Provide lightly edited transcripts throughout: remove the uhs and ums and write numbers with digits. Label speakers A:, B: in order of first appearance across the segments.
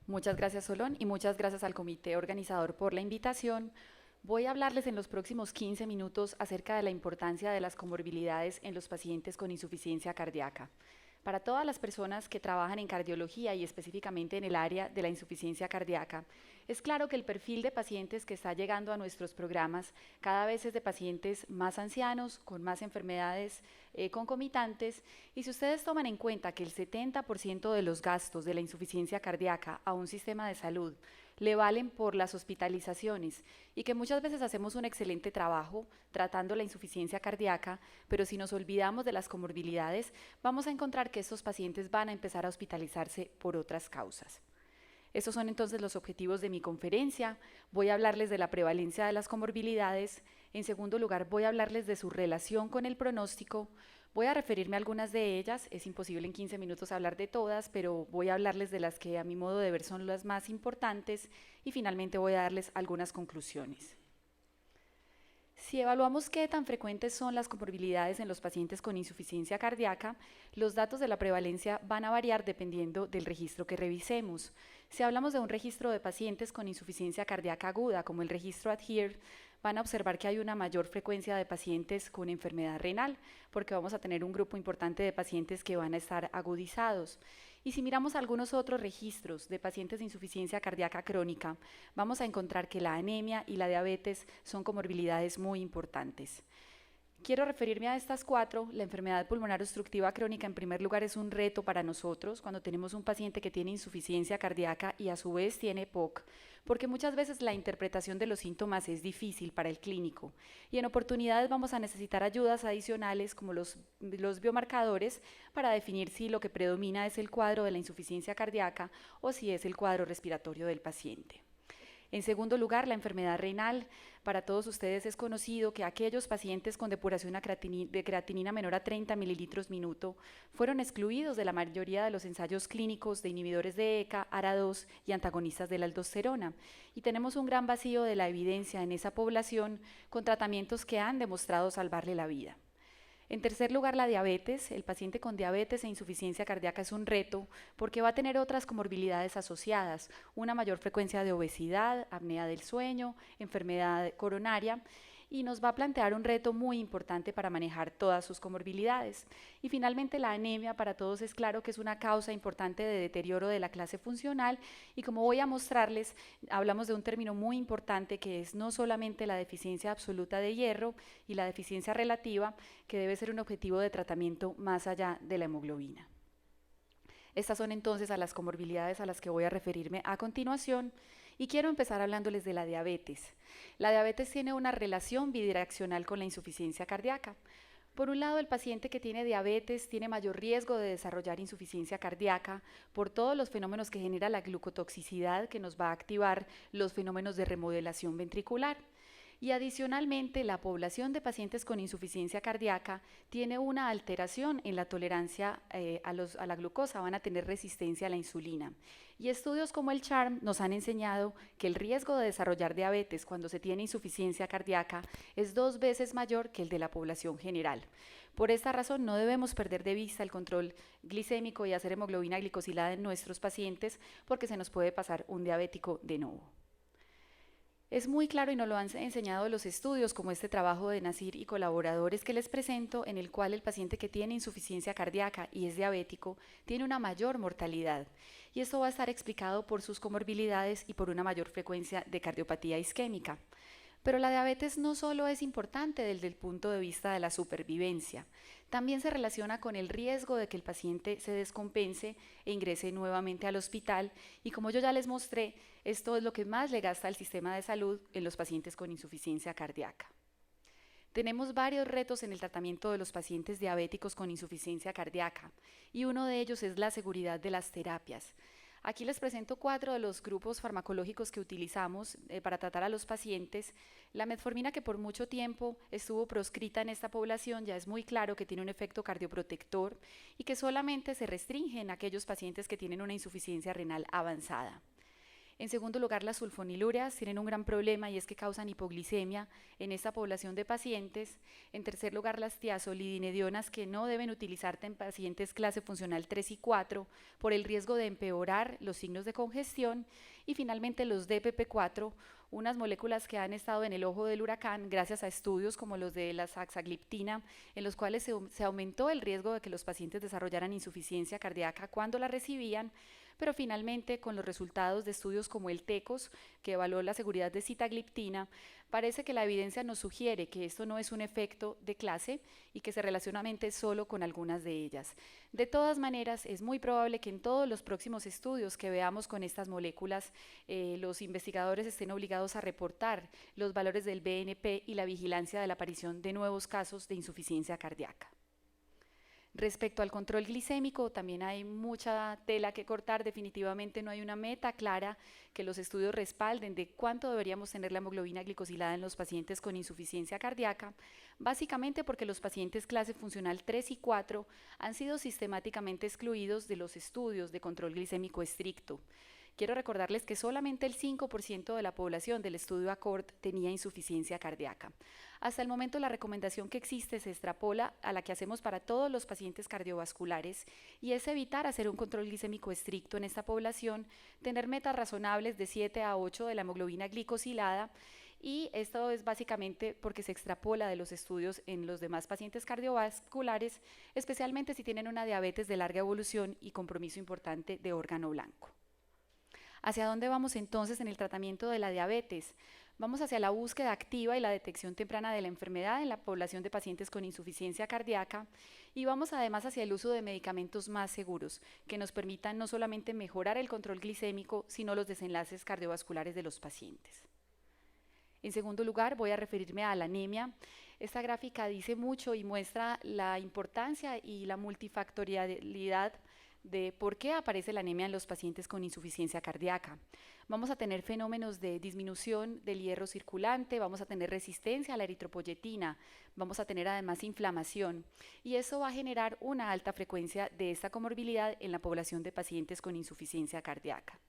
A: Muchas gracias, Solón, y muchas gracias al comité organizador por la invitación. Voy a hablarles en los próximos 15 minutos acerca de la importancia de las comorbilidades en los pacientes con insuficiencia cardíaca. Para todas las personas que trabajan en cardiología y específicamente en el área de la insuficiencia cardíaca, es claro que el perfil de pacientes que está llegando a nuestros programas cada vez es de pacientes más ancianos, con más enfermedades concomitantes, y si ustedes toman en cuenta que el 70% de los gastos de la insuficiencia cardíaca a un sistema de salud le valen por las hospitalizaciones y que muchas veces hacemos un excelente trabajo tratando la insuficiencia cardíaca, pero si nos olvidamos de las comorbilidades, vamos a encontrar que estos pacientes van a empezar a hospitalizarse por otras causas. Estos son entonces los objetivos de mi conferencia. Voy a hablarles de la prevalencia de las comorbilidades. En segundo lugar, voy a hablarles de su relación con el pronóstico. Voy a referirme a algunas de ellas. Es imposible en 15 minutos hablar de todas, pero voy a hablarles de las que a mi modo de ver son las más importantes y finalmente voy a darles algunas conclusiones. Si evaluamos qué tan frecuentes son las comorbilidades en los pacientes con insuficiencia cardíaca, los datos de la prevalencia van a variar dependiendo del registro que revisemos. Si hablamos de un registro de pacientes con insuficiencia cardíaca aguda, como el registro ADHERE, van a observar que hay una mayor frecuencia de pacientes con enfermedad renal, porque vamos a tener un grupo importante de pacientes que van a estar agudizados. Y si miramos algunos otros registros de pacientes de insuficiencia cardíaca crónica, vamos a encontrar que la anemia y la diabetes son comorbilidades muy importantes. Quiero referirme a estas cuatro. La enfermedad pulmonar obstructiva crónica, en primer lugar, es un reto para nosotros cuando tenemos un paciente que tiene insuficiencia cardíaca y a su vez tiene POC, porque muchas veces la interpretación de los síntomas es difícil para el clínico y en oportunidades vamos a necesitar ayudas adicionales como los biomarcadores para definir si lo que predomina es el cuadro de la insuficiencia cardíaca o si es el cuadro respiratorio del paciente. En segundo lugar, la enfermedad renal. Para todos ustedes es conocido que aquellos pacientes con depuración de creatinina menor a 30 mililitros minuto fueron excluidos de la mayoría de los ensayos clínicos de inhibidores de ECA, ARA2 y antagonistas de la aldosterona. Y tenemos un gran vacío de la evidencia en esa población con tratamientos que han demostrado salvarle la vida. En tercer lugar, la diabetes. El paciente con diabetes e insuficiencia cardíaca es un reto porque va a tener otras comorbilidades asociadas, una mayor frecuencia de obesidad, apnea del sueño, enfermedad coronaria, y nos va a plantear un reto muy importante para manejar todas sus comorbilidades. Y finalmente, la anemia para todos es claro que es una causa importante de deterioro de la clase funcional y como voy a mostrarles, hablamos de un término muy importante que es no solamente la deficiencia absoluta de hierro y la deficiencia relativa, que debe ser un objetivo de tratamiento más allá de la hemoglobina. Estas son entonces a las comorbilidades a las que voy a referirme a continuación y quiero empezar hablándoles de la diabetes. La diabetes tiene una relación bidireccional con la insuficiencia cardíaca. Por un lado, el paciente que tiene diabetes tiene mayor riesgo de desarrollar insuficiencia cardíaca por todos los fenómenos que genera la glucotoxicidad que nos va a activar los fenómenos de remodelación ventricular. Y adicionalmente, la población de pacientes con insuficiencia cardíaca tiene una alteración en la tolerancia a la glucosa, van a tener resistencia a la insulina. Y estudios como el CHARM nos han enseñado que el riesgo de desarrollar diabetes cuando se tiene insuficiencia cardíaca es 2 veces mayor que el de la población general. Por esta razón, no debemos perder de vista el control glicémico y hacer hemoglobina glicosilada en nuestros pacientes porque se nos puede pasar un diabético de nuevo. Es muy claro y nos lo han enseñado los estudios, como este trabajo de Nasir y colaboradores que les presento, en el cual el paciente que tiene insuficiencia cardíaca y es diabético tiene una mayor mortalidad. Y esto va a estar explicado por sus comorbilidades y por una mayor frecuencia de cardiopatía isquémica. Pero la diabetes no solo es importante desde el punto de vista de la supervivencia, también se relaciona con el riesgo de que el paciente se descompense e ingrese nuevamente al hospital y como yo ya les mostré, esto es lo que más le gasta al sistema de salud en los pacientes con insuficiencia cardíaca. Tenemos varios retos en el tratamiento de los pacientes diabéticos con insuficiencia cardíaca y uno de ellos es la seguridad de las terapias. Aquí les presento 4 de los grupos farmacológicos que utilizamos para tratar a los pacientes. La metformina, que por mucho tiempo estuvo proscrita en esta población, ya es muy claro que tiene un efecto cardioprotector y que solamente se restringe en aquellos pacientes que tienen una insuficiencia renal avanzada. En segundo lugar, las sulfonilúreas tienen un gran problema y es que causan hipoglicemia en esta población de pacientes. En tercer lugar, las tiazolidinedionas que no deben utilizarse en pacientes clase funcional 3 y 4 por el riesgo de empeorar los signos de congestión. Y finalmente los DPP4, unas moléculas que han estado en el ojo del huracán gracias a estudios como los de la saxagliptina, en los cuales se aumentó el riesgo de que los pacientes desarrollaran insuficiencia cardíaca cuando la recibían, pero finalmente con los resultados de estudios como el TECOS, que evaluó la seguridad de sitagliptina, parece que la evidencia nos sugiere que esto no es un efecto de clase y que se relaciona solo con algunas de ellas. De todas maneras, es muy probable que en todos los próximos estudios que veamos con estas moléculas, los investigadores estén obligados a reportar los valores del BNP y la vigilancia de la aparición de nuevos casos de insuficiencia cardíaca. Respecto al control glicémico, también hay mucha tela que cortar. Definitivamente no hay una meta clara que los estudios respalden de cuánto deberíamos tener la hemoglobina glicosilada en los pacientes con insuficiencia cardíaca, básicamente porque los pacientes clase funcional 3 y 4 han sido sistemáticamente excluidos de los estudios de control glicémico estricto. Quiero recordarles que solamente el 5% de la población del estudio ACCORD tenía insuficiencia cardíaca. Hasta el momento la recomendación que existe se extrapola a la que hacemos para todos los pacientes cardiovasculares y es evitar hacer un control glicémico estricto en esta población, tener metas razonables de 7 a 8 de la hemoglobina glicosilada, y esto es básicamente porque se extrapola de los estudios en los demás pacientes cardiovasculares, especialmente si tienen una diabetes de larga evolución y compromiso importante de órgano blanco. ¿Hacia dónde vamos entonces en el tratamiento de la diabetes? Vamos hacia la búsqueda activa y la detección temprana de la enfermedad en la población de pacientes con insuficiencia cardíaca y vamos además hacia el uso de medicamentos más seguros que nos permitan no solamente mejorar el control glicémico, sino los desenlaces cardiovasculares de los pacientes. En segundo lugar, voy a referirme a la anemia. Esta gráfica dice mucho y muestra la importancia y la multifactorialidad de por qué aparece la anemia en los pacientes con insuficiencia cardíaca. Vamos a tener fenómenos de disminución del hierro circulante, vamos a tener resistencia a la eritropoyetina, vamos a tener además inflamación y eso va a generar una alta frecuencia de esta comorbilidad en la población de pacientes con insuficiencia cardíaca.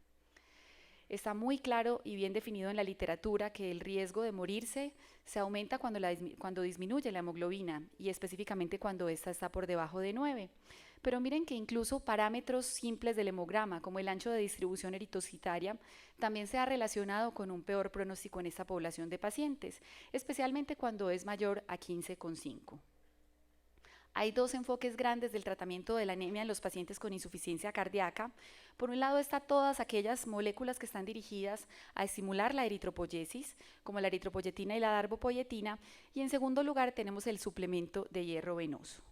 A: Está muy claro y bien definido en la literatura que el riesgo de morirse se aumenta cuando disminuye la hemoglobina y específicamente cuando ésta está por debajo de 9. Pero miren que incluso parámetros simples del hemograma, como el ancho de distribución eritocitaria, también se ha relacionado con un peor pronóstico en esta población de pacientes, especialmente cuando es mayor a 15,5. Hay dos enfoques grandes del tratamiento de la anemia en los pacientes con insuficiencia cardíaca. Por un lado están todas aquellas moléculas que están dirigidas a estimular la eritropoyesis, como la eritropoyetina y la darbepoyetina, y en segundo lugar tenemos el suplemento de hierro venoso.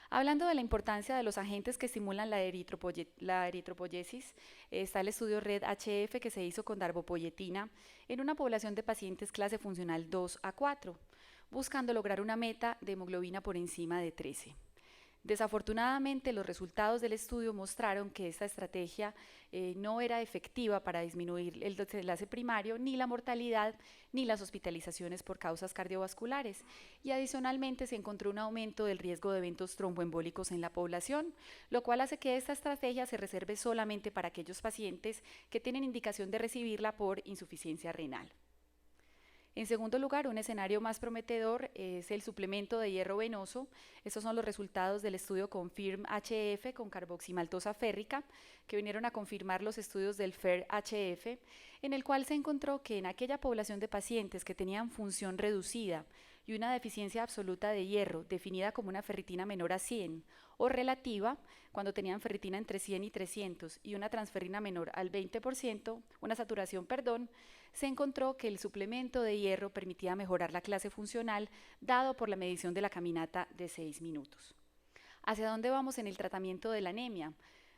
A: Hablando de la importancia de los agentes que estimulan la eritropoyesis, está el estudio RED-HF que se hizo con darbepoyetina en una población de pacientes clase funcional 2 a 4, buscando lograr una meta de hemoglobina por encima de 13. Desafortunadamente, los resultados del estudio mostraron que esta estrategia no era efectiva para disminuir el desenlace primario, ni la mortalidad, ni las hospitalizaciones por causas cardiovasculares. Y adicionalmente se encontró un aumento del riesgo de eventos tromboembólicos en la población, lo cual hace que esta estrategia se reserve solamente para aquellos pacientes que tienen indicación de recibirla por insuficiencia renal. En segundo lugar, un escenario más prometedor es el suplemento de hierro venoso. Estos son los resultados del estudio CONFIRM-HF con carboximaltosa férrica, que vinieron a confirmar los estudios del FAIR-HF, en el cual se encontró que en aquella población de pacientes que tenían función reducida y una deficiencia absoluta de hierro, definida como una ferritina menor a 100, o relativa, cuando tenían ferritina entre 100 y 300, y una transferrina menor al 20%, una saturación, se encontró que el suplemento de hierro permitía mejorar la clase funcional dado por la medición de la caminata de 6 minutos. ¿Hacia dónde vamos en el tratamiento de la anemia?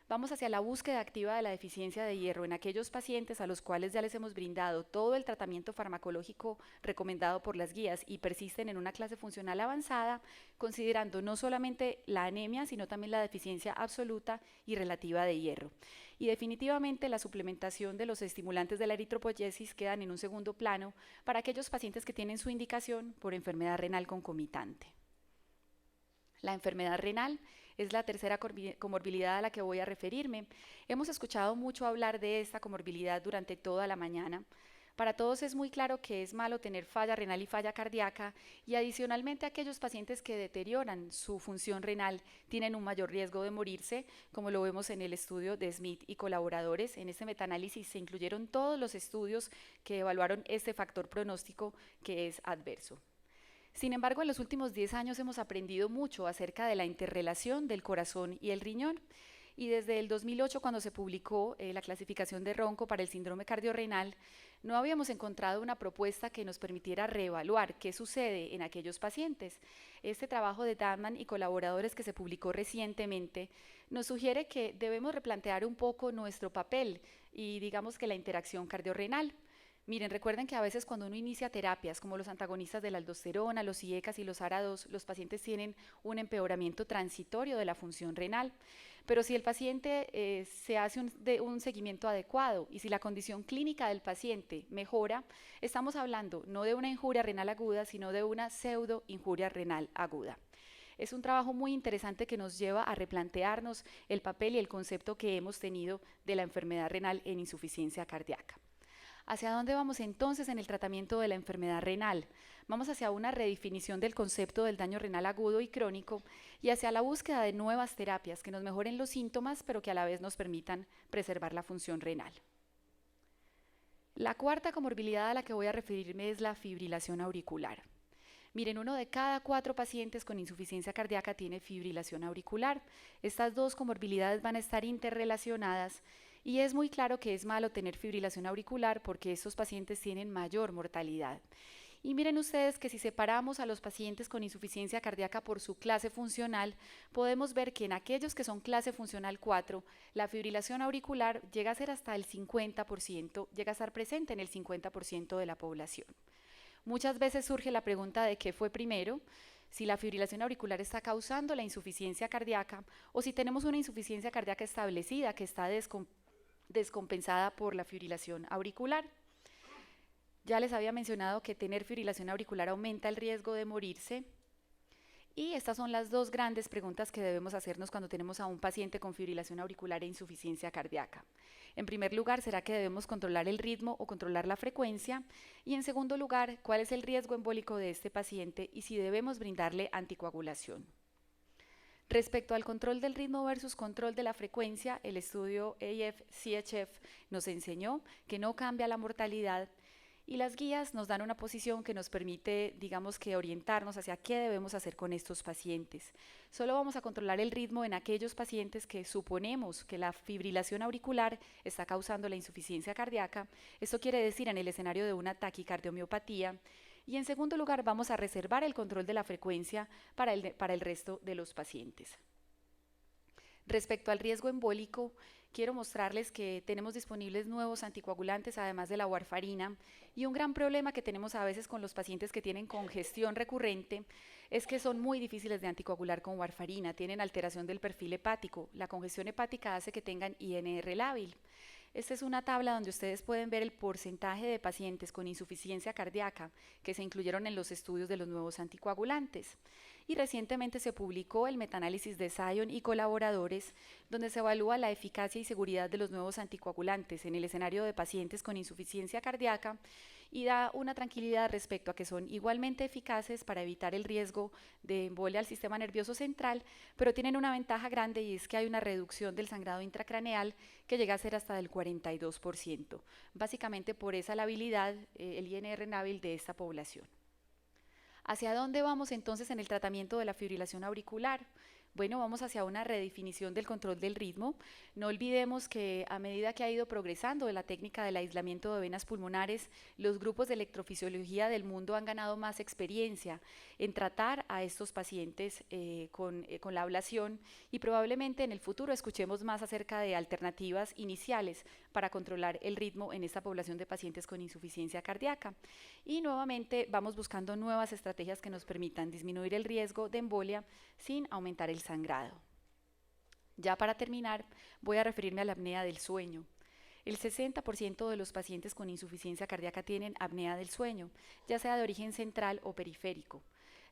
A: Vamos hacia la búsqueda activa de la deficiencia de hierro en aquellos pacientes a los cuales ya les hemos brindado todo el tratamiento farmacológico recomendado por las guías y persisten en una clase funcional avanzada, considerando no solamente la anemia, sino también la deficiencia absoluta y relativa de hierro. Y definitivamente la suplementación de los estimulantes de la eritropoyesis quedan en un segundo plano para aquellos pacientes que tienen su indicación por enfermedad renal concomitante. La enfermedad renal Es la tercera comorbilidad a la que voy a referirme. Hemos escuchado mucho hablar de esta comorbilidad durante toda la mañana. Para todos es muy claro que es malo tener falla renal y falla cardíaca y adicionalmente aquellos pacientes que deterioran su función renal tienen un mayor riesgo de morirse, como lo vemos en el estudio de Smith y colaboradores. En este metaanálisis se incluyeron todos los estudios que evaluaron este factor pronóstico que es adverso. Sin embargo, en los últimos 10 años hemos aprendido mucho acerca de la interrelación del corazón y el riñón. Y desde el 2008, cuando se publicó la clasificación de Ronco para el síndrome cardiorrenal, no habíamos encontrado una propuesta que nos permitiera reevaluar qué sucede en aquellos pacientes. Este trabajo de Dahlman y colaboradores que se publicó recientemente nos sugiere que debemos replantear un poco nuestro papel y digamos que la interacción cardiorrenal. Miren, recuerden que a veces cuando uno inicia terapias como los antagonistas de la aldosterona, los IECAS y los ARA2, los pacientes tienen un empeoramiento transitorio de la función renal. Pero si el paciente se hace un seguimiento adecuado y si la condición clínica del paciente mejora, estamos hablando no de una injuria renal aguda, sino de una pseudo injuria renal aguda. Es un trabajo muy interesante que nos lleva a replantearnos el papel y el concepto que hemos tenido de la enfermedad renal en insuficiencia cardíaca. ¿Hacia dónde vamos entonces en el tratamiento de la enfermedad renal? Vamos hacia una redefinición del concepto del daño renal agudo y crónico y hacia la búsqueda de nuevas terapias que nos mejoren los síntomas, pero que a la vez nos permitan preservar la función renal. La cuarta comorbilidad a la que voy a referirme es la fibrilación auricular. Miren, 1 de cada 4 pacientes con insuficiencia cardíaca tiene fibrilación auricular. Estas dos comorbilidades van a estar interrelacionadas y es muy claro que es malo tener fibrilación auricular porque estos pacientes tienen mayor mortalidad. Y miren ustedes que si separamos a los pacientes con insuficiencia cardíaca por su clase funcional, podemos ver que en aquellos que son clase funcional 4, la fibrilación auricular llega a ser hasta el 50%, llega a estar presente en el 50% de la población. Muchas veces surge la pregunta de qué fue primero, si la fibrilación auricular está causando la insuficiencia cardíaca o si tenemos una insuficiencia cardíaca establecida que está descompensada por la fibrilación auricular. Ya les había mencionado que tener fibrilación auricular aumenta el riesgo de morirse. Y estas son las dos grandes preguntas que debemos hacernos cuando tenemos a un paciente con fibrilación auricular e insuficiencia cardíaca. En primer lugar, ¿será que debemos controlar el ritmo o controlar la frecuencia? Y en segundo lugar, ¿cuál es el riesgo embólico de este paciente y si debemos brindarle anticoagulación? Respecto al control del ritmo versus control de la frecuencia, el estudio AF-CHF nos enseñó que no cambia la mortalidad y las guías nos dan una posición que nos permite, digamos que orientarnos hacia qué debemos hacer con estos pacientes. Solo vamos a controlar el ritmo en aquellos pacientes que suponemos que la fibrilación auricular está causando la insuficiencia cardíaca. Esto quiere decir en el escenario de una taquicardiomiopatía. Y en segundo lugar, vamos a reservar el control de la frecuencia para el resto de los pacientes. Respecto al riesgo embólico, quiero mostrarles que tenemos disponibles nuevos anticoagulantes, además de la warfarina, y un gran problema que tenemos a veces con los pacientes que tienen congestión recurrente es que son muy difíciles de anticoagular con warfarina, tienen alteración del perfil hepático. La congestión hepática hace que tengan INR lábil. Esta es una tabla donde ustedes pueden ver el porcentaje de pacientes con insuficiencia cardíaca que se incluyeron en los estudios de los nuevos anticoagulantes. Y recientemente se publicó el metaanálisis de Sion y colaboradores, donde se evalúa la eficacia y seguridad de los nuevos anticoagulantes en el escenario de pacientes con insuficiencia cardíaca y da una tranquilidad respecto a que son igualmente eficaces para evitar el riesgo de embolia al sistema nervioso central, pero tienen una ventaja grande y es que hay una reducción del sangrado intracraneal que llega a ser hasta del 42%, básicamente por esa labilidad, el INR lábil de esta población. ¿Hacia dónde vamos entonces en el tratamiento de la fibrilación auricular? Bueno, vamos hacia una redefinición del control del ritmo. No olvidemos que a medida que ha ido progresando la técnica del aislamiento de venas pulmonares, los grupos de electrofisiología del mundo han ganado más experiencia en tratar a estos pacientes con la ablación y probablemente en el futuro escuchemos más acerca de alternativas iniciales para controlar el ritmo en esta población de pacientes con insuficiencia cardíaca. Y nuevamente vamos buscando nuevas estrategias que nos permitan disminuir el riesgo de embolia sin aumentar el sangrado. Ya para terminar, voy a referirme a la apnea del sueño. El 60% de los pacientes con insuficiencia cardíaca tienen apnea del sueño, ya sea de origen central o periférico.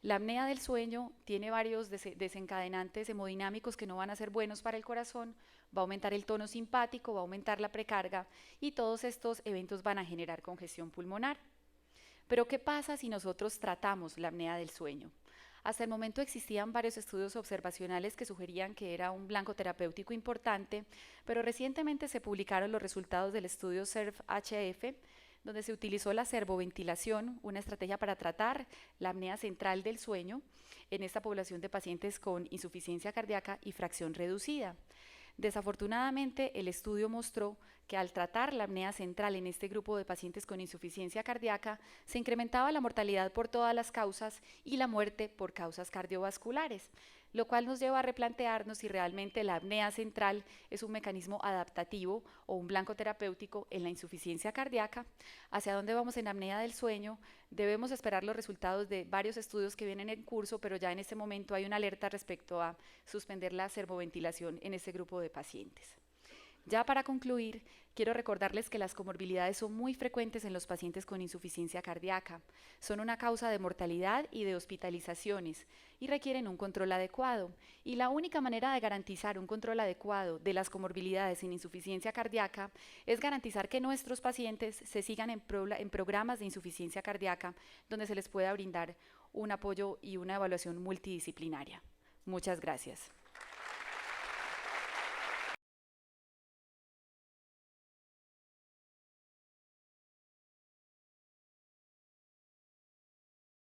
A: La apnea del sueño tiene varios desencadenantes hemodinámicos que no van a ser buenos para el corazón, va a aumentar el tono simpático, va a aumentar la precarga y todos estos eventos van a generar congestión pulmonar. Pero ¿qué pasa si nosotros tratamos la apnea del sueño? Hasta el momento existían varios estudios observacionales que sugerían que era un blanco terapéutico importante, pero recientemente se publicaron los resultados del estudio SERVE-HF, donde se utilizó la servoventilación, una estrategia para tratar la apnea central del sueño en esta población de pacientes con insuficiencia cardíaca y fracción reducida. Desafortunadamente, el estudio mostró que al tratar la apnea central en este grupo de pacientes con insuficiencia cardíaca, se incrementaba la mortalidad por todas las causas y la muerte por causas cardiovasculares, lo cual nos lleva a replantearnos si realmente la apnea central es un mecanismo adaptativo o un blanco terapéutico en la insuficiencia cardíaca. ¿Hacia dónde vamos en apnea del sueño? Debemos esperar los resultados de varios estudios que vienen en curso, pero ya en este momento hay una alerta respecto a suspender la servoventilación en este grupo de pacientes. Ya para concluir, quiero recordarles que las comorbilidades son muy frecuentes en los pacientes con insuficiencia cardíaca. Son una causa de mortalidad y de hospitalizaciones y requieren un control adecuado. Y la única manera de garantizar un control adecuado de las comorbilidades en insuficiencia cardíaca es garantizar que nuestros pacientes se sigan en programas de insuficiencia cardíaca donde se les pueda brindar un apoyo y una evaluación multidisciplinaria. Muchas gracias.